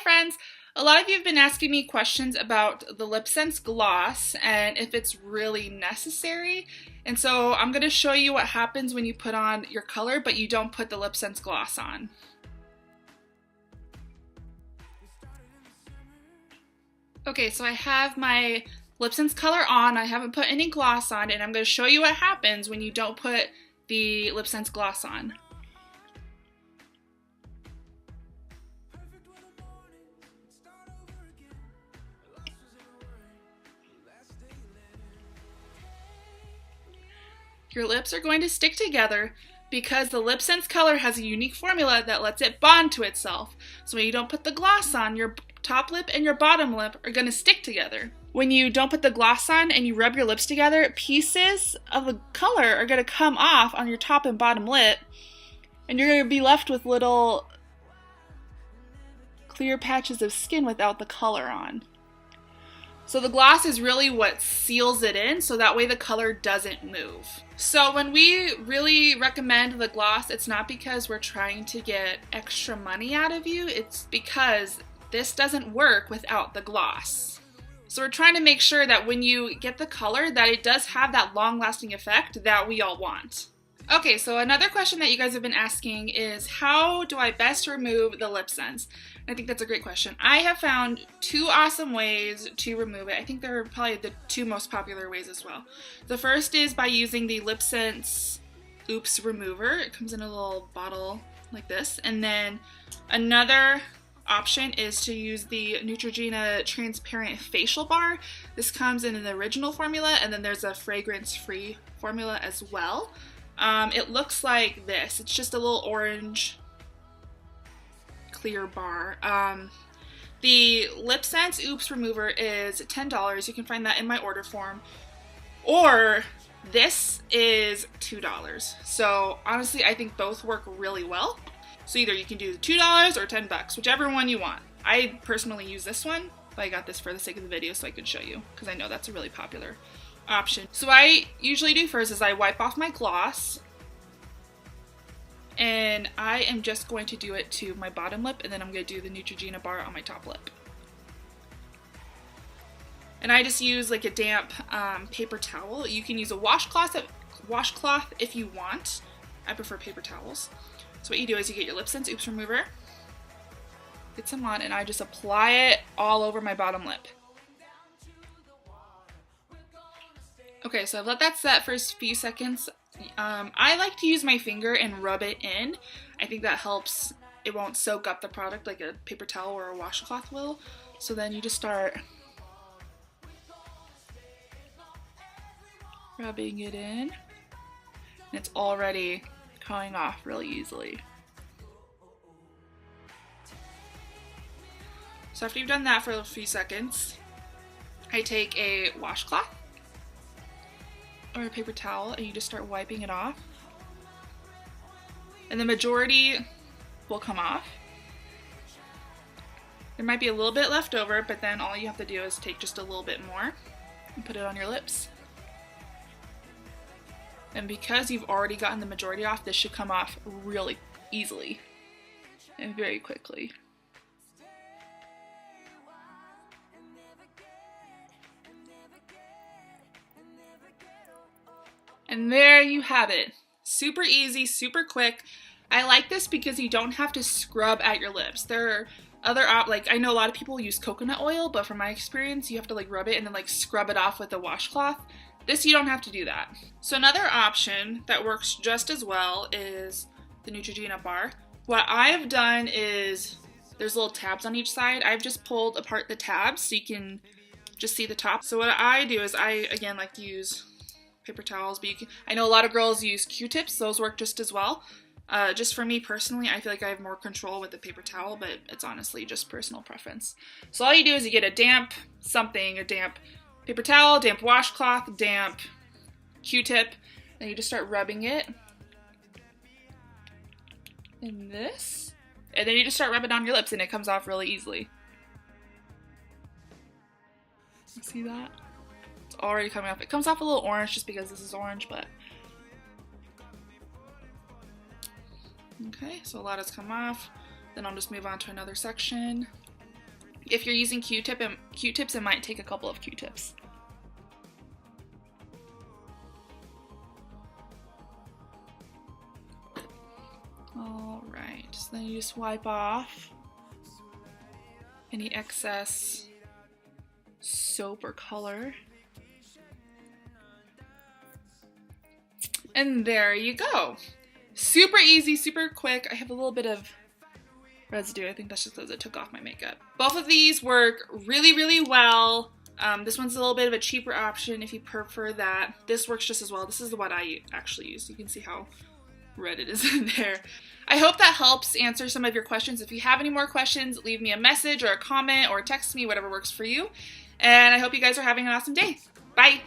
friends! A lot of you have been asking me questions about the LipSense gloss and if it's really necessary. And so I'm going to show you what happens when you put on your color but you don't put the LipSense gloss on. Okay, so I have my LipSense color on. I haven't put any gloss on, and I'm going to show you what happens when you don't put the LipSense gloss on. Your lips are going to stick together because the LipSense color has a unique formula that lets it bond to itself. So when you don't put the gloss on, your top lip and your bottom lip are going to stick together. When you don't put the gloss on and you rub your lips together, pieces of the color are going to come off on your top and bottom lip, and you're going to be left with little clear patches of skin without the color on. So the gloss is really what seals it in, so that way the color doesn't move. So when we really recommend the gloss, it's not because we're trying to get extra money out of you, it's because this doesn't work without the gloss. So we're trying to make sure that when you get the color, that it does have that long-lasting effect that we all want. Okay, so another question that you guys have been asking is, how do I best remove the LipSense? I think that's a great question. I have found two awesome ways to remove it. I think they're probably the two most popular ways as well. The first is by using the LipSense Oops Remover. It comes in a little bottle like this. And then another option is to use the Neutrogena Transparent Facial Bar. This comes in an original formula, and then there's a fragrance-free formula as well. It looks like this. It's just a little orange clear bar. The LipSense Oops Remover is $10. You can find that in my order form. Or this is $2. So honestly, I think both work really well. So either you can do $2 or $10, whichever one you want. I personally use this one, but I got this for the sake of the video so I could show you, because I know that's a really popular option. So what I usually do first is I wipe off my gloss, and I am just going to do it to my bottom lip, and then I'm going to do the Neutrogena bar on my top lip. And I just use like a damp paper towel. You can use a washcloth if you want. I prefer paper towels. So what you do is you get your LipSense Oops Remover, get some on, and I just apply it all over my bottom lip. Okay, so I've let that set for a few seconds. I like to use my finger and rub it in. I think that helps. It won't soak up the product like a paper towel or a washcloth will. So then you just start rubbing it in, and it's already coming off really easily. So after you've done that for a few seconds, I take a washcloth or a paper towel and you just start wiping it off. And the majority will come off. There might be a little bit left over, but then all you have to do is take just a little bit more and put it on your lips. And because you've already gotten the majority off, this should come off really easily and very quickly. And there you have it. Super easy, super quick. I like this because you don't have to scrub at your lips. There are other I know a lot of people use coconut oil, but from my experience, you have to like rub it and then like scrub it off with a washcloth. This, you don't have to do that. So another option that works just as well is the Neutrogena bar. What I've done is, there's little tabs on each side. I've just pulled apart the tabs so you can just see the top. So what I do is I, again, like to use paper towels, but I know a lot of girls use Q-tips. Those work just as well. Just for me personally, I feel like I have more control with the paper towel, but it's honestly just personal preference. So all you do is you get a damp paper towel, damp washcloth, damp Q-tip, and you just start rubbing it in this, and then you just start rubbing it on your lips and it comes off really easily. See that? It's already coming off. It comes off a little orange just because this is orange, but okay, so a lot has come off. Then I'll just move on to another section. If you're using Q-tips, it might take a couple of Q-tips. All right, so then you just wipe off any excess soap or color. And there you go. Super easy, super quick. I have a little bit of residue. I think that's just because I took off my makeup. Both of these work really, really well. This one's a little bit of a cheaper option if you prefer that. This works just as well. This is the one I actually use. You can see how red it is in there. I hope that helps answer some of your questions. If you have any more questions, leave me a message or a comment or text me, whatever works for you. And I hope you guys are having an awesome day. Bye!